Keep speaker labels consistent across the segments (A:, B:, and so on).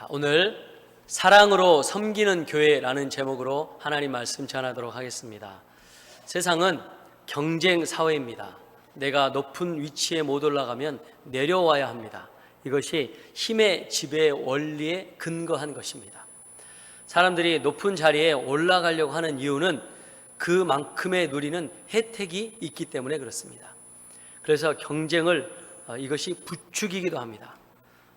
A: 오늘 사랑으로 섬기는 교회라는 제목으로 하나님 말씀 전하도록 하겠습니다. 세상은 경쟁 사회입니다. 내가 높은 위치에 못 올라가면 내려와야 합니다. 이것이 힘의 지배 원리에 근거한 것입니다. 사람들이 높은 자리에 올라가려고 하는 이유는 그만큼의 누리는 혜택이 있기 때문에 그렇습니다. 그래서 경쟁을 이것이 부추기기도 합니다.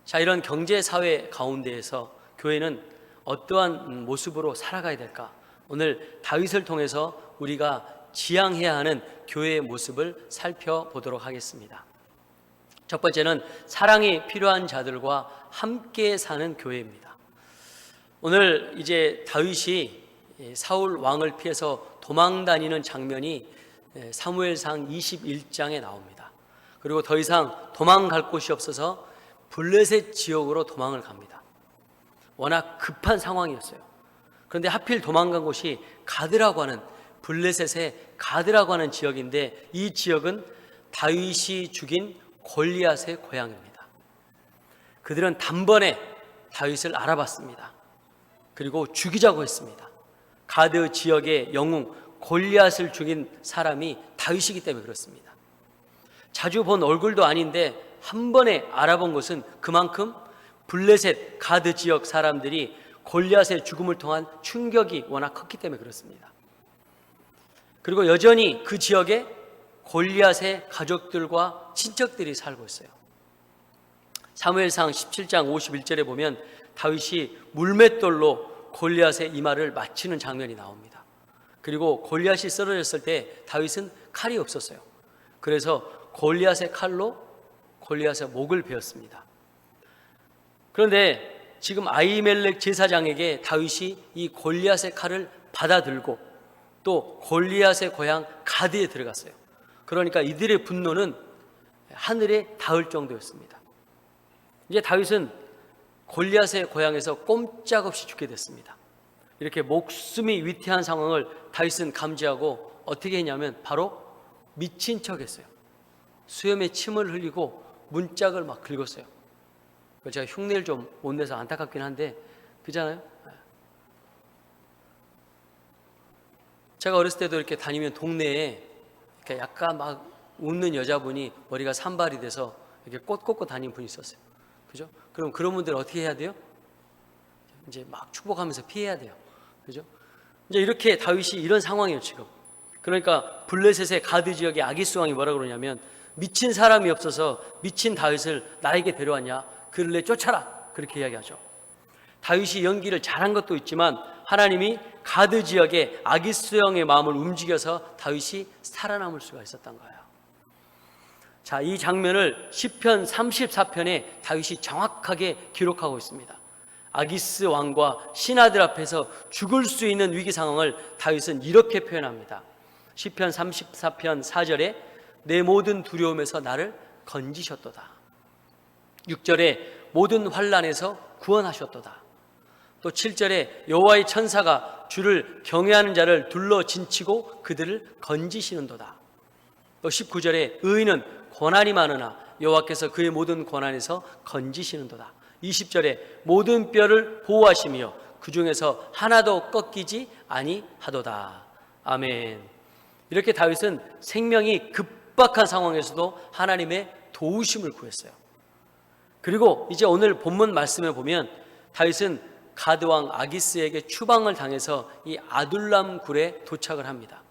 A: 자, 이런 경제사회 가운데에서 교회는 어떠한 모습으로 살아가야 될까? 오늘 다윗을 통해서 우리가 지향해야 하는 교회의 모습을 살펴보도록 하겠습니다. 첫 번째는 사랑이 필요한 자들과 함께 사는 교회입니다. 오늘 이제 다윗이 사울 왕을 피해서 도망다니는 장면이 사무엘상 21장에 나옵니다. 그리고 더 이상 도망갈 곳이 없어서 블레셋 지역으로 도망을 갑니다. 워낙 급한 상황이었어요. 그런데 하필 도망간 곳이 가드라고 하는, 블레셋의 가드라고 하는 지역인데, 이 지역은 다윗이 죽인 골리앗의 고향입니다. 그들은 단번에 다윗을 알아봤습니다. 그리고 죽이자고 했습니다. 가드 지역의 영웅 골리앗을 죽인 사람이 다윗이기 때문에 그렇습니다. 자주 본 얼굴도 아닌데 한 번에 알아본 것은 그만큼 블레셋 가드 지역 사람들이 골리앗의 죽음을 통한 충격이 워낙 컸기 때문에 그렇습니다. 그리고 여전히 그 지역에 골리앗의 가족들과 친척들이 살고 있어요. 사무엘상 17장 51절에 보면 다윗이 물맷돌로 골리앗의 이마를 맞히는 장면이 나옵니다. 그리고 골리앗이 쓰러졌을 때 다윗은 칼이 없었어요. 그래서 골리앗의 칼로 골리앗의 목을 베었습니다. 그런데 지금 아히멜렉 제사장에게 다윗이 이 골리앗의 칼을 받아들고 또 골리앗의 고향 가드에 들어갔어요. 그러니까 이들의 분노는 하늘에 닿을 정도였습니다. 이제 다윗은 골리앗의 고향에서 꼼짝없이 죽게 됐습니다. 이렇게 목숨이 위태한 상황을 다윗은 감지하고 어떻게 했냐면 바로 미친 척했어요. 수염에 침을 흘리고 문짝을 막 긁었어요. 제가 흉내를 좀 못 내서 안타깝긴 한데, 그잖아요. 제가 어렸을 때도 이렇게 다니면 동네에 이렇게 약간 막 웃는 여자분이 머리가 산발이 돼서 이렇게 꽃 꽂고 다니는 분이 있었어요. 그죠? 그럼 그런 분들은 어떻게 해야 돼요? 이제 막 축복하면서 피해야 돼요. 그죠? 이제 이렇게 다윗이 이런 상황이에요, 지금. 그러니까 블레셋의 가드 지역의 아기스 왕이 뭐라 그러냐면, 미친 사람이 없어서 미친 다윗을 나에게 데려왔냐? 그를 내쫓아라! 그렇게 이야기하죠. 다윗이 연기를 잘한 것도 있지만 하나님이 가드 지역의 아기스 왕의 마음을 움직여서 다윗이 살아남을 수가 있었던 거예요. 자, 이 장면을 시편 34편에 다윗이 정확하게 기록하고 있습니다. 아기스 왕과 신하들 앞에서 죽을 수 있는 위기 상황을 다윗은 이렇게 표현합니다. 시편 34편 4절에 내 모든 두려움에서 나를 건지셨도다. 6절에 모든 환난에서 구원하셨도다. 또 7절에 여호와의 천사가 주를 경외하는 자를 둘러 진치고 그들을 건지시는도다. 또 19절에 의인은 고난이 많으나 여호와께서 그의 모든 고난에서 건지시는도다. 20절에 모든 뼈를 보호하시며 그 중에서 하나도 꺾이지 아니하도다. 아멘. 이렇게 다윗은 생명이 급박한 상황에서도 하나님의 도우심을 구했어요. 그리고 이제 오늘 본문 말씀에 보면 다윗은 가드왕 아기스에게 추방을 당해서 이 아둘람 굴에 도착을 합니다.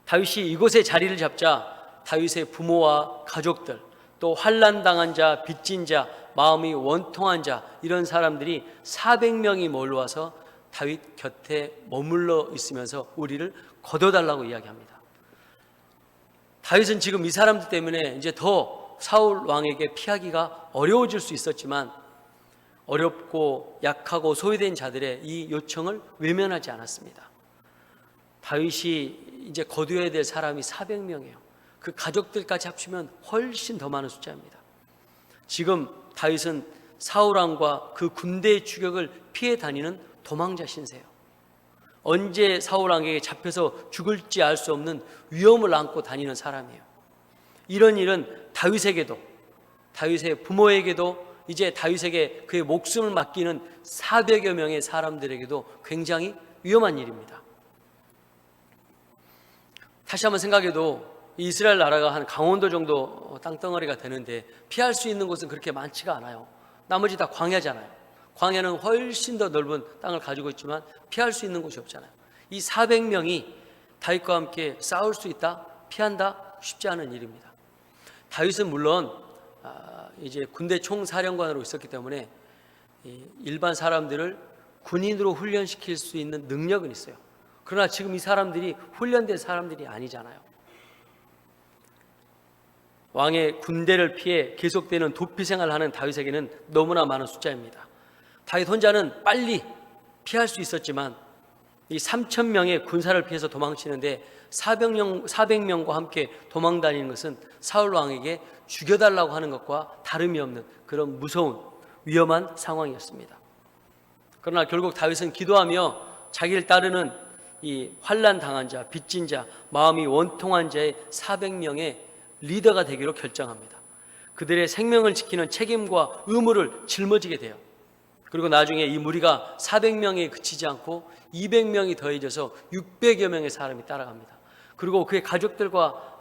A: 다윗이 이곳에 자리를 잡자 다윗의 부모와 가족들, 또 환난당한 자, 빚진 자, 마음이 원통한 자, 이런 사람들이 400명이 몰려와서 다윗 곁에 머물러 있으면서 우리를 거둬달라고 이야기합니다. 다윗은 지금 이 사람들 때문에 이제 더 사울 왕에게 피하기가 어려워질 수 있었지만 어렵고 약하고 소외된 자들의 이 요청을 외면하지 않았습니다. 다윗이 이제 거둬야 될 사람이 400명이에요. 그 가족들까지 합치면 훨씬 더 많은 숫자입니다. 지금 다윗은 사울 왕과 그 군대의 추격을 피해 다니는 도망자 신세예요. 언제 사울 왕에게 잡혀서 죽을지 알 수 없는 위험을 안고 다니는 사람이에요. 이런 일은 다윗에게도, 다윗의 부모에게도 이제 다윗에게 그의 목숨을 맡기는 400여 명의 사람들에게도 굉장히 위험한 일입니다. 다시 한번 생각해도 이스라엘 나라가 한 강원도 정도 땅덩어리가 되는데 피할 수 있는 곳은 그렇게 많지가 않아요. 나머지 다 광야잖아요. 광야는 훨씬 더 넓은 땅을 가지고 있지만 피할 수 있는 곳이 없잖아요. 이 400명이 다윗과 함께 싸울 수 있다? 피한다? 쉽지 않은 일입니다. 다윗은 물론 이제 군대 총사령관으로 있었기 때문에 일반 사람들을 군인으로 훈련시킬 수 있는 능력은 있어요. 그러나 지금 이 사람들이 훈련된 사람들이 아니잖아요. 왕의 군대를 피해 계속되는 도피 생활을 하는 다윗에게는 너무나 많은 숫자입니다. 다윗 혼자는 빨리 피할 수 있었지만 이 3,000명의 군사를 피해서 도망치는데 400명과 함께 도망다니는 것은 사울 왕에게 죽여달라고 하는 것과 다름이 없는 그런 무서운 위험한 상황이었습니다. 그러나 결국 다윗은 기도하며 자기를 따르는 이 환난 당한 자, 빚진 자, 마음이 원통한 자의 400명의 리더가 되기로 결정합니다. 그들의 생명을 지키는 책임과 의무를 짊어지게 돼요. 그리고 나중에 이 무리가 400명에 그치지 않고 200명이 더해져서 600여 명의 사람이 따라갑니다. 그리고 그 가족들과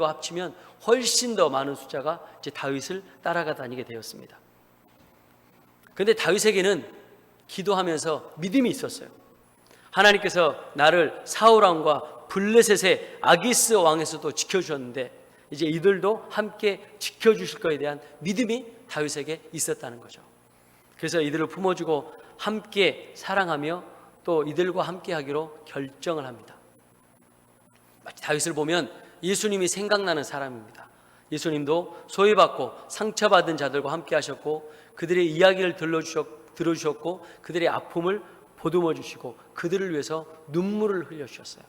A: 합치면 훨씬 더 많은 숫자가 이제 다윗을 따라가 다니게 되었습니다. 그런데 다윗에게는 기도하면서 믿음이 있었어요. 하나님께서 나를 사울 왕과 블레셋의 아기스 왕에서도 지켜주셨는데 이제 이들도 함께 지켜주실 것에 대한 믿음이 다윗에게 있었다는 거죠. 그래서 이들을 품어주고 함께 사랑하며 또 이들과 함께 하기로 결정을 합니다. 마치 다윗을 보면 예수님이 생각나는 사람입니다. 예수님도 소외받고 상처받은 자들과 함께 하셨고 그들의 이야기를 들어주셨고 그들의 아픔을 보듬어 주시고 그들을 위해서 눈물을 흘려주셨어요.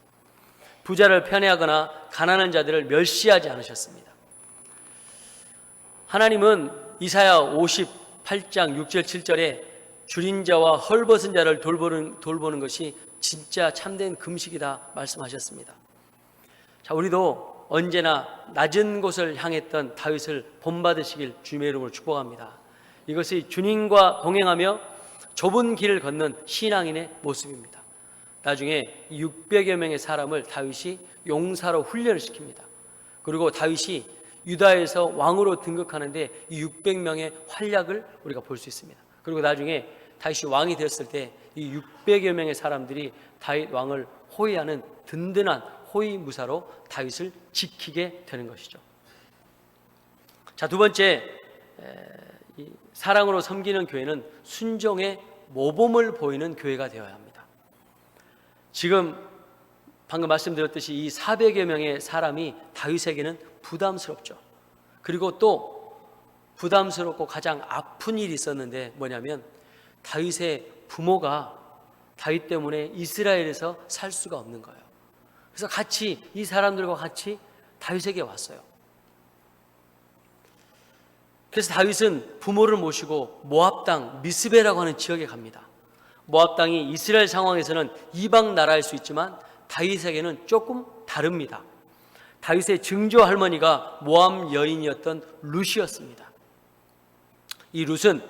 A: 부자를 편애하거나 가난한 자들을 멸시하지 않으셨습니다. 하나님은 이사야 58장 6절 7절에 줄인 자와 헐벗은 자를 돌보는 것이 진짜 참된 금식이다 말씀하셨습니다. 자, 우리도 언제나 낮은 곳을 향했던 다윗을 본받으시길 주님의 이름으로 축복합니다. 이것이 주님과 동행하며 좁은 길을 걷는 신앙인의 모습입니다. 나중에 600여 명의 사람을 다윗이 용사로 훈련을 시킵니다. 그리고 다윗이 유다에서 왕으로 등극하는데 이 600명의 활약을 우리가 볼 수 있습니다. 그리고 나중에 다윗이 왕이 되었을 때 이 600여 명의 사람들이 다윗 왕을 호위하는 든든한 호위무사로 다윗을 지키게 되는 것이죠. 자, 두 번째, 사랑으로 섬기는 교회는 순종의 모범을 보이는 교회가 되어야 합니다. 지금 방금 말씀드렸듯이 이 400여 명의 사람이 다윗에게는 부담스럽죠. 그리고 또 부담스럽고 가장 아픈 일이 있었는데 뭐냐면 다윗의 부모가 다윗 때문에 이스라엘에서 살 수가 없는 거예요. 그래서 같이 이 사람들과 같이 다윗에게 왔어요. 그래서 다윗은 부모를 모시고 모압 땅 미스베라고 하는 지역에 갑니다. 모압 땅이 이스라엘 상황에서는 이방 나라일 수 있지만 다윗에게는 조금 다릅니다. 다윗의 증조 할머니가 모압 여인이었던 룻이었습니다. 이 룻은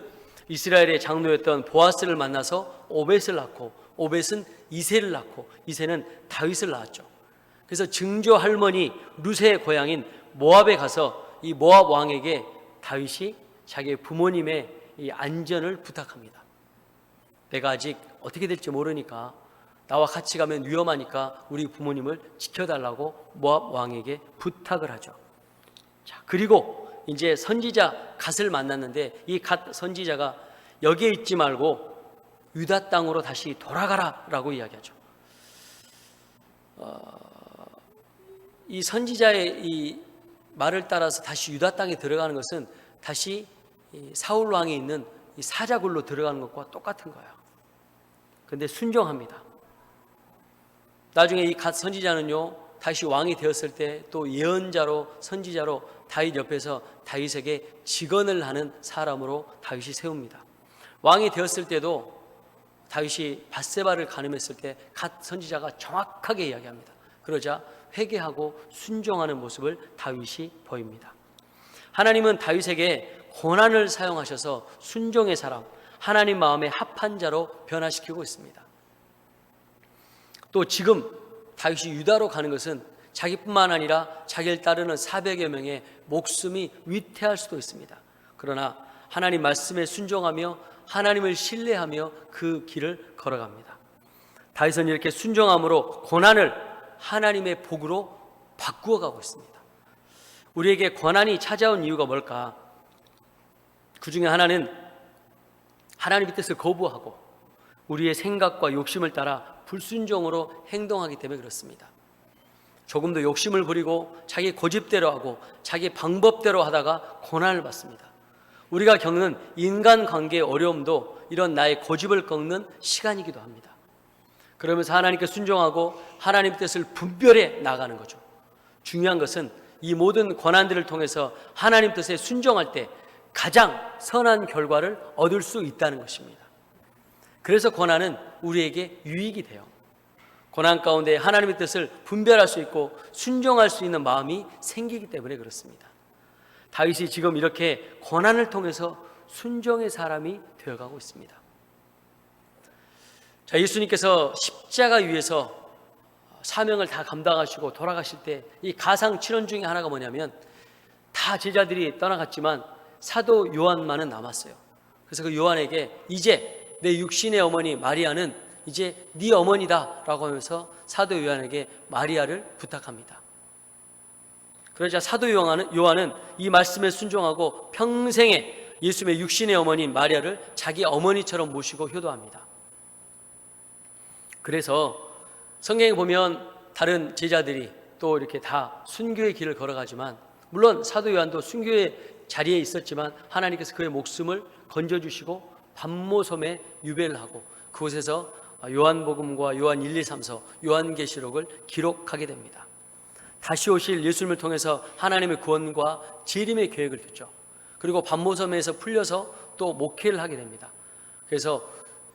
A: 이스라엘의 장로였던 보아스를 만나서 오벳을 낳고 오벳은 이새를 낳고 이새는 다윗을 낳았죠. 그래서 증조 할머니 룻의 고향인 모압에 가서 이 모압 왕에게 다윗이 자기의 부모님의 이 안전을 부탁합니다. 내가 아직 어떻게 될지 모르니까 나와 같이 가면 위험하니까 우리 부모님을 지켜달라고 모압 왕에게 부탁을 하죠. 자, 그리고 이제 선지자 갓을 만났는데 이 갓 선지자가 여기에 있지 말고 유다 땅으로 다시 돌아가라라고 이야기하죠. 이 선지자의 이 말을 따라서 다시 유다 땅에 들어가는 것은 다시 사울 왕이 있는 이 사자굴로 들어가는 것과 똑같은 거예요. 그런데 순종합니다. 나중에 이 갓 선지자는요 다시 왕이 되었을 때 또 예언자로 선지자로 다윗 옆에서 다윗에게 직언을 하는 사람으로 다윗이 세웁니다. 왕이 되었을 때도 다윗이 밧세바를 간음했을 때 갓 선지자가 정확하게 이야기합니다. 그러자 회개하고 순종하는 모습을 다윗이 보입니다. 하나님은 다윗에게 고난을 사용하셔서 순종의 사람, 하나님 마음에 합한 자로 변화시키고 있습니다. 또 지금 다윗이 유다로 가는 것은 자기뿐만 아니라 자기를 따르는 400여 명의 목숨이 위태할 수도 있습니다. 그러나 하나님 말씀에 순종하며 하나님을 신뢰하며 그 길을 걸어갑니다. 다윗은 이렇게 순종함으로 고난을 하나님의 복으로 바꾸어 가고 있습니다. 우리에게 고난이 찾아온 이유가 뭘까? 그 중에 하나는 하나님의 뜻을 거부하고 우리의 생각과 욕심을 따라 불순종으로 행동하기 때문에 그렇습니다. 조금 더 욕심을 부리고 자기 고집대로 하고 자기 방법대로 하다가 고난을 받습니다. 우리가 겪는 인간관계의 어려움도 이런 나의 고집을 꺾는 시간이기도 합니다. 그러면서 하나님께 순종하고 하나님의 뜻을 분별해 나가는 거죠. 중요한 것은 이 모든 고난들을 통해서 하나님 뜻에 순종할 때 가장 선한 결과를 얻을 수 있다는 것입니다. 그래서 고난은 우리에게 유익이 돼요. 고난 가운데 하나님의 뜻을 분별할 수 있고 순종할 수 있는 마음이 생기기 때문에 그렇습니다. 다윗이 지금 이렇게 고난을 통해서 순종의 사람이 되어가고 있습니다. 자, 예수님께서 십자가 위에서 사명을 다 감당하시고 돌아가실 때 이 가상 7원 중에 하나가 뭐냐면 다 제자들이 떠나갔지만 사도 요한만은 남았어요. 그래서 그 요한에게 이제 내 육신의 어머니 마리아는 이제 네 어머니다 라고 하면서 사도 요한에게 마리아를 부탁합니다. 그러자 사도 요한은 이 말씀에 순종하고 평생에 예수님의 육신의 어머니인 마리아를 자기 어머니처럼 모시고 효도합니다. 그래서 성경에 보면 다른 제자들이 또 이렇게 다 순교의 길을 걸어가지만 물론 사도 요한도 순교의 자리에 있었지만 하나님께서 그의 목숨을 건져주시고 반모섬에 유배를 하고 그곳에서 요한복음과 요한 1, 2, 3서 요한계시록을 기록하게 됩니다. 다시 오실 예수님을 통해서 하나님의 구원과 재림의 계획을 듣죠. 그리고 반모섬에서 풀려서 또 목회를 하게 됩니다. 그래서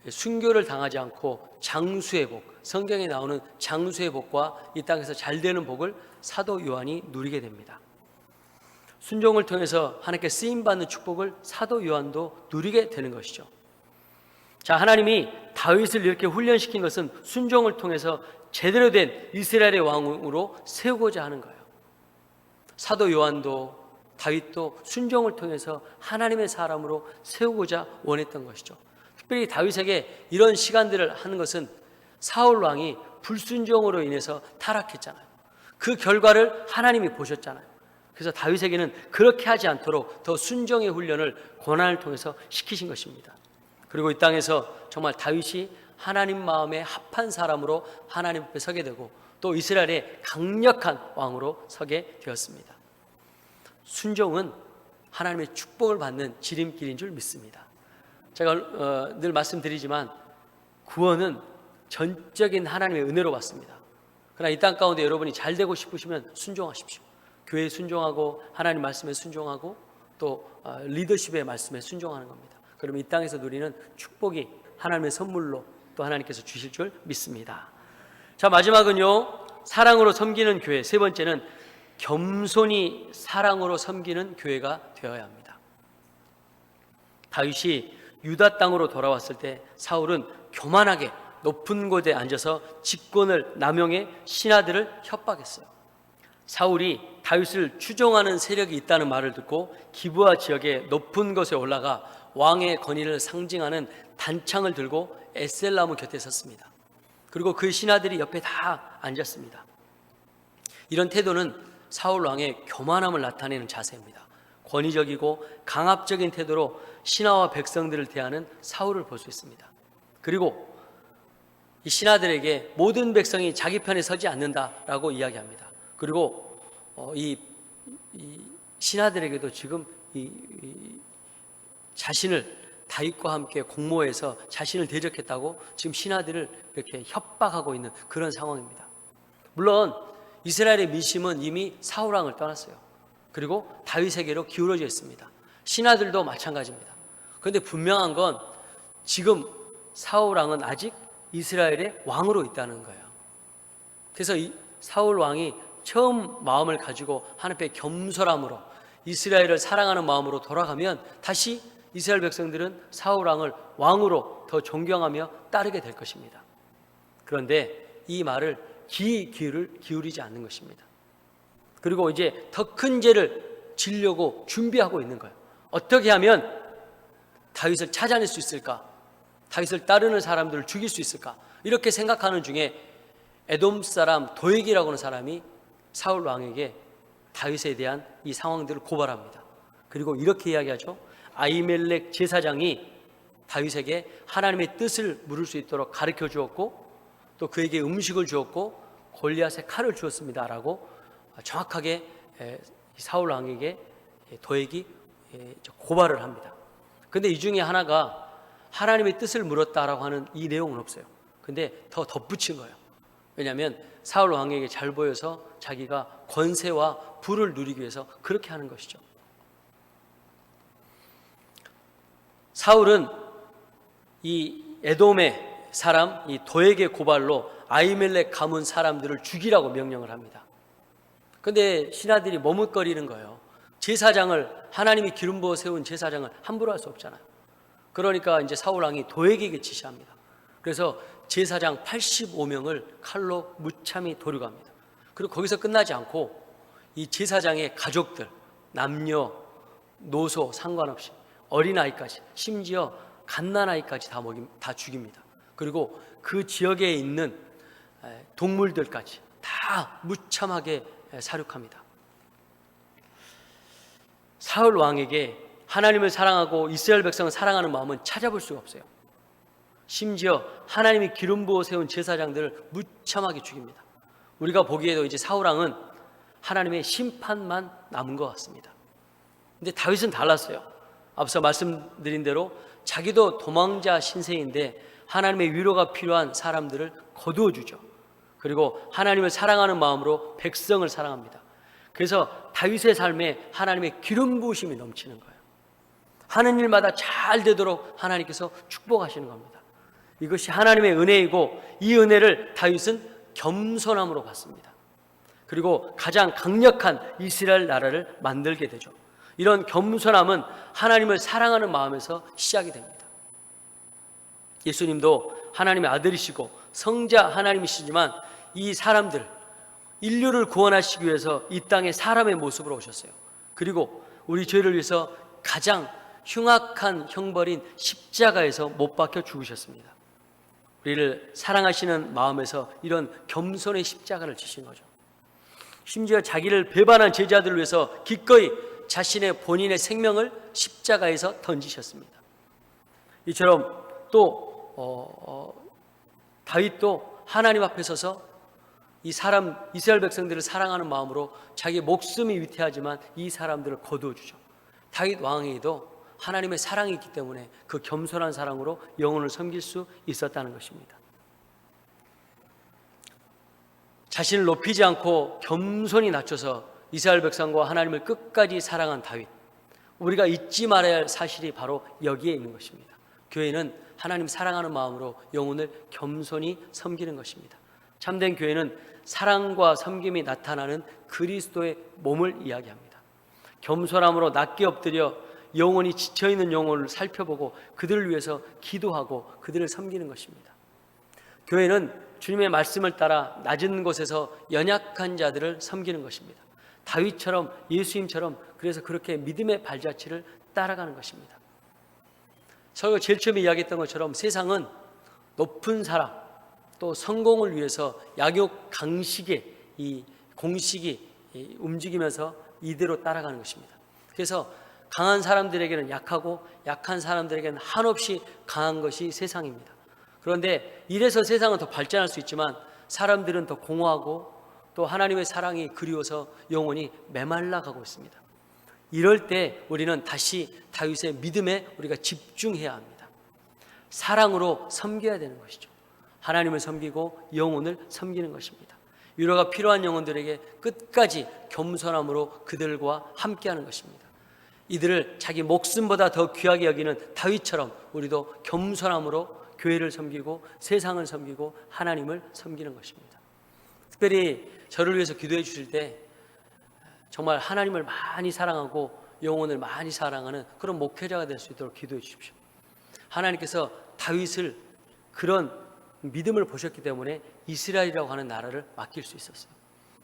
A: 순교를 당하지 않고 장수의 복, 성경에 나오는 장수의 복과 이 땅에서 잘 되는 복을 사도 요한이 누리게 됩니다. 순종을 통해서 하나님께 쓰임받는 축복을 사도 요한도 누리게 되는 것이죠. 자, 하나님이 다윗을 이렇게 훈련시킨 것은 순종을 통해서 제대로 된 이스라엘의 왕으로 세우고자 하는 거예요. 사도 요한도 다윗도 순종을 통해서 하나님의 사람으로 세우고자 원했던 것이죠. 특별히 다윗에게 이런 시간들을 하는 것은 사울 왕이 불순종으로 인해서 타락했잖아요. 그 결과를 하나님이 보셨잖아요. 그래서 다윗에게는 그렇게 하지 않도록 더 순종의 훈련을 고난을 통해서 시키신 것입니다. 그리고 이 땅에서 정말 다윗이 하나님 마음에 합한 사람으로 하나님 앞에 서게 되고 또 이스라엘의 강력한 왕으로 서게 되었습니다. 순종은 하나님의 축복을 받는 지름길인 줄 믿습니다. 제가 늘 말씀드리지만 구원은 전적인 하나님의 은혜로 받습니다. 그러나 이 땅 가운데 여러분이 잘 되고 싶으시면 순종하십시오. 교회에 순종하고 하나님 말씀에 순종하고 또 리더십의 말씀에 순종하는 겁니다. 그러면 이 땅에서 누리는 축복이 하나님의 선물로 또 하나님께서 주실 줄 믿습니다. 자, 마지막은요, 사랑으로 섬기는 교회. 세 번째는 겸손히 사랑으로 섬기는 교회가 되어야 합니다. 다윗이 유다 땅으로 돌아왔을 때 사울은 교만하게 높은 곳에 앉아서 직권을 남용해 신하들을 협박했어요. 사울이 다윗을 추종하는 세력이 있다는 말을 듣고 기브아 지역의 높은 곳에 올라가 왕의 권위를 상징하는 단창을 들고 에셀나무 곁에 섰습니다. 그리고 그 신하들이 옆에 다 앉았습니다. 이런 태도는 사울 왕의 교만함을 나타내는 자세입니다. 권위적이고 강압적인 태도로 신하와 백성들을 대하는 사울을 볼 수 있습니다. 그리고 이 신하들에게 모든 백성이 자기 편에 서지 않는다라고 이야기합니다. 그리고 이 신하들에게도 지금 자신을 다윗과 함께 공모해서 자신을 대적했다고 지금 신하들을 이렇게 협박하고 있는 그런 상황입니다. 물론 이스라엘의 민심은 이미 사울 왕을 떠났어요. 그리고 다윗에게로 기울어져 있습니다. 신하들도 마찬가지입니다. 그런데 분명한 건 지금 사울 왕은 아직 이스라엘의 왕으로 있다는 거예요. 그래서 이 사울 왕이 처음 마음을 가지고 하나님 앞에 겸손함으로 이스라엘을 사랑하는 마음으로 돌아가면 다시 이스라엘 백성들은 사울 왕을 왕으로 더 존경하며 따르게 될 것입니다. 그런데 이 말을 귀를 기울이지 않는 것입니다. 그리고 이제 더 큰 죄를 지려고 준비하고 있는 거예요. 어떻게 하면 다윗을 찾아낼 수 있을까? 다윗을 따르는 사람들을 죽일 수 있을까? 이렇게 생각하는 중에 에돔 사람 도액이라고 하는 사람이 사울 왕에게 다윗에 대한 이 상황들을 고발합니다. 그리고 이렇게 이야기하죠. 아히멜렉 제사장이 다윗에게 하나님의 뜻을 물을 수 있도록 가르쳐 주었고 또 그에게 음식을 주었고 골리앗의 칼을 주었습니다 라고 정확하게 사울 왕에게 도액이 고발을 합니다. 근데 이 중에 하나가 하나님의 뜻을 물었다라고 하는 이 내용은 없어요. 근데 더 덧붙인 거예요. 왜냐하면 사울 왕에게 잘 보여서 자기가 권세와 부를 누리기 위해서 그렇게 하는 것이죠. 사울은 이 에돔의 사람 이 도액의 고발로 아히멜렉 가문 사람들을 죽이라고 명령을 합니다. 그런데 신하들이 머뭇거리는 거예요. 제사장을 하나님이 기름 부어 세운 제사장을 함부로 할 수 없잖아요. 그러니까 이제 사울 왕이 도액에게 지시합니다. 그래서 제사장 85명을 칼로 무참히 도륙합니다. 그리고 거기서 끝나지 않고 이 제사장의 가족들, 남녀, 노소 상관없이 어린아이까지 심지어 갓난아이까지 다 죽입니다. 그리고 그 지역에 있는 동물들까지 다 무참하게 살육합니다. 사울 왕에게 하나님을 사랑하고 이스라엘 백성을 사랑하는 마음은 찾아볼 수가 없어요. 심지어 하나님이 기름 부어 세운 제사장들을 무참하게 죽입니다. 우리가 보기에도 이제 사울 왕은 하나님의 심판만 남은 것 같습니다. 근데 다윗은 달랐어요. 앞서 말씀드린 대로 자기도 도망자 신세인데 하나님의 위로가 필요한 사람들을 거두어 주죠. 그리고 하나님을 사랑하는 마음으로 백성을 사랑합니다. 그래서 다윗의 삶에 하나님의 기름 부으심이 넘치는 거예요. 하는 일마다 잘 되도록 하나님께서 축복하시는 겁니다. 이것이 하나님의 은혜이고 이 은혜를 다윗은 겸손함으로 받습니다. 그리고 가장 강력한 이스라엘 나라를 만들게 되죠. 이런 겸손함은 하나님을 사랑하는 마음에서 시작이 됩니다. 예수님도 하나님의 아들이시고 성자 하나님이시지만 이 사람들, 인류를 구원하시기 위해서 이 땅에 사람의 모습으로 오셨어요. 그리고 우리 죄를 위해서 가장 흉악한 형벌인 십자가에서 못 박혀 죽으셨습니다. 우리를 사랑하시는 마음에서 이런 겸손의 십자가를 지신 거죠. 심지어 자기를 배반한 제자들을 위해서 기꺼이 자신의 본인의 생명을 십자가에서 던지셨습니다. 이처럼 또 다윗도 하나님 앞에 서서 이 사람 이스라엘 백성들을 사랑하는 마음으로 자기 목숨이 위태하지만 이 사람들을 거두어 주죠. 다윗 왕에게도 하나님의 사랑이 있기 때문에 그 겸손한 사랑으로 영혼을 섬길 수 있었다는 것입니다. 자신을 높이지 않고 겸손히 낮춰서 이스라엘 백성과 하나님을 끝까지 사랑한 다윗, 우리가 잊지 말아야 할 사실이 바로 여기에 있는 것입니다. 교회는 하나님 사랑하는 마음으로 영혼을 겸손히 섬기는 것입니다. 참된 교회는 사랑과 섬김이 나타나는 그리스도의 몸을 이야기합니다. 겸손함으로 낮게 엎드려 영혼이 지쳐있는 영혼을 살펴보고 그들을 위해서 기도하고 그들을 섬기는 것입니다. 교회는 주님의 말씀을 따라 낮은 곳에서 연약한 자들을 섬기는 것입니다. 다윗처럼 예수님처럼 그래서 그렇게 믿음의 발자취를 따라가는 것입니다. 저희가 제일 처음에 이야기했던 것처럼 세상은 높은 사람 또 성공을 위해서 약육 강식의 이 공식이 움직이면서 이대로 따라가는 것입니다. 그래서 강한 사람들에게는 약하고 약한 사람들에게는 한없이 강한 것이 세상입니다. 그런데 이래서 세상은 더 발전할 수 있지만 사람들은 더 공허하고 또 하나님의 사랑이 그리워서 영혼이 메말라 가고 있습니다. 이럴 때 우리는 다시 다윗의 믿음에 우리가 집중해야 합니다. 사랑으로 섬겨야 되는 것이죠. 하나님을 섬기고 영혼을 섬기는 것입니다. 위로가 필요한 영혼들에게 끝까지 겸손함으로 그들과 함께하는 것입니다. 이들을 자기 목숨보다 더 귀하게 여기는 다윗처럼 우리도 겸손함으로 교회를 섬기고 세상을 섬기고 하나님을 섬기는 것입니다. 특별히 저를 위해서 기도해 주실 때 정말 하나님을 많이 사랑하고 영혼을 많이 사랑하는 그런 목회자가 될 수 있도록 기도해 주십시오. 하나님께서 다윗을 그런 믿음을 보셨기 때문에 이스라엘이라고 하는 나라를 맡길 수 있었어요.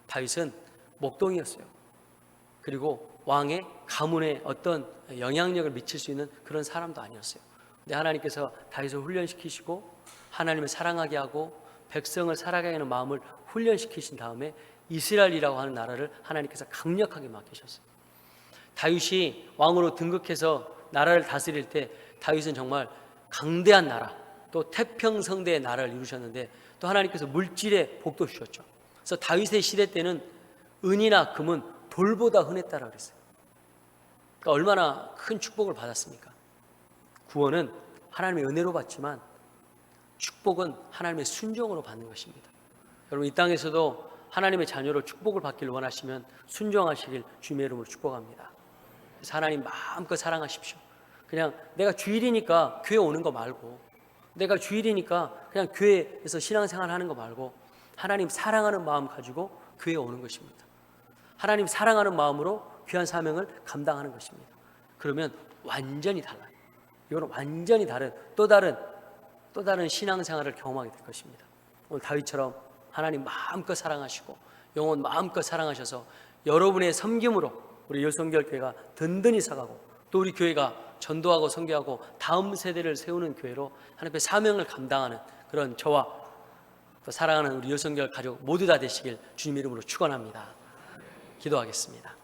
A: 다윗은 목동이었어요. 그리고 왕의 가문에 어떤 영향력을 미칠 수 있는 그런 사람도 아니었어요. 근데 하나님께서 다윗을 훈련시키시고 하나님을 사랑하게 하고 백성을 살아가게 하는 마음을 훈련시키신 다음에 이스라엘이라고 하는 나라를 하나님께서 강력하게 맡기셨어요. 다윗이 왕으로 등극해서 나라를 다스릴 때 다윗은 정말 강대한 나라, 또 태평성대의 나라를 이루셨는데 또 하나님께서 물질의 복도 주셨죠. 그래서 다윗의 시대 때는 은이나 금은 돌보다 흔했다라고 그랬어요. 그러니까 얼마나 큰 축복을 받았습니까? 구원은 하나님의 은혜로 받지만 축복은 하나님의 순종으로 받는 것입니다. 여러분, 이 땅에서도 하나님의 자녀로 축복을 받기를 원하시면 순종하시길 주님의 이름으로 축복합니다. 그래서 하나님 마음껏 사랑하십시오. 그냥 내가 주일이니까 교회 오는 거 말고, 내가 주일이니까 그냥 교회에서 신앙생활 하는 거 말고 하나님 사랑하는 마음 가지고 교회에 오는 것입니다. 하나님 사랑하는 마음으로 귀한 사명을 감당하는 것입니다. 그러면 완전히 달라요. 이거는 완전히 다른 또 다른 신앙생활을 경험하게 될 것입니다. 오늘 다윗처럼 하나님 마음껏 사랑하시고 영혼 마음껏 사랑하셔서 여러분의 섬김으로 우리 열성결교회가 든든히 서가고 또 우리 교회가 전도하고 선교하고 다음 세대를 세우는 교회로 하나님의 사명을 감당하는 그런 저와 또 사랑하는 우리 열성결 가족 모두 다 되시길 주님 이름으로 축원합니다. 기도하겠습니다.